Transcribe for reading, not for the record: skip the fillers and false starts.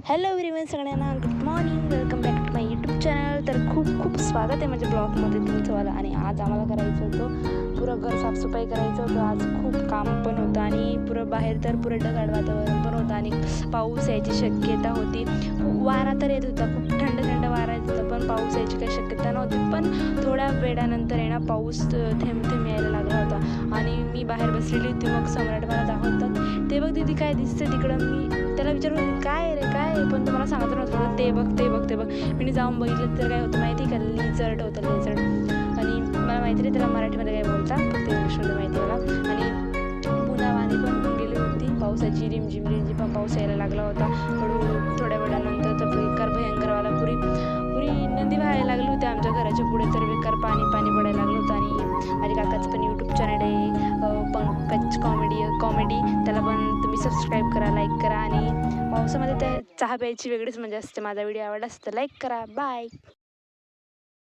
Hello everyone, सगळ्यांना good morning. Welcome back to my YouTube channel. तर खूप खूप स्वागत आहे माझ्या ब्लॉगमध्ये तुमचंवाला. आणि आज आम्हाला करायचं होतं पुरं घर साफसफाई करायचं होतं. आज खूप काम पण होतं आणि पुरं बाहेर तर पुरं ढगाळ वातावरण पण होतं आणि पाऊस यायची शक्यता होती. वारा तर येत होता, खूप थंड थंड वारा येत होता, पण पाऊस यायची काही शक्यता नव्हती. पण थोड्या वेळानंतर आहे ना पाऊस थेंब थेंब यायला लागला होता आणि मी बाहेर बसलेली होती. मग सम्राट मला दाखवतात, ते बघ दीदी काय दिसतं तिकडं. मी त्याला विचारलं काय रे काय, पण तुम्हाला सांगत नव्हतं. ते बघ ते बघ ते बघ. मी जाऊन बघितलं तर काय होतं माहिती का, लिझर्ड होतं, लिझर्ड. आणि मला माहिती नाही त्याला मराठीमध्ये काय बोलतात, फक्त इंग्लिशमध्ये माहिती मला. आणि पुन्हा वाणी पण होऊन गेली होती पावसाची, रिमझिम रिमझिम पण पाऊस यायला लागला होता हळूहळू. थोड्या वेळानंतर तर बेकार भयंकरवाला पुरी नदी व्हायला लागली होती आमच्या घराच्या पुढे. तर बेकार पाणी पाणी पडायला लागलं होतं. आणि माझ्या काकाचं पण यूट्यूब चॅनल आहे, पंकज कॉमेडी. त्याला पण तुम्ही सबस्क्राईब करा, लाईक करा. आणि पावसामध्ये त्या चहा प्यायची वेगळीच मजा असते. माझा व्हिडिओ आवडला असता लाईक करा. बाय.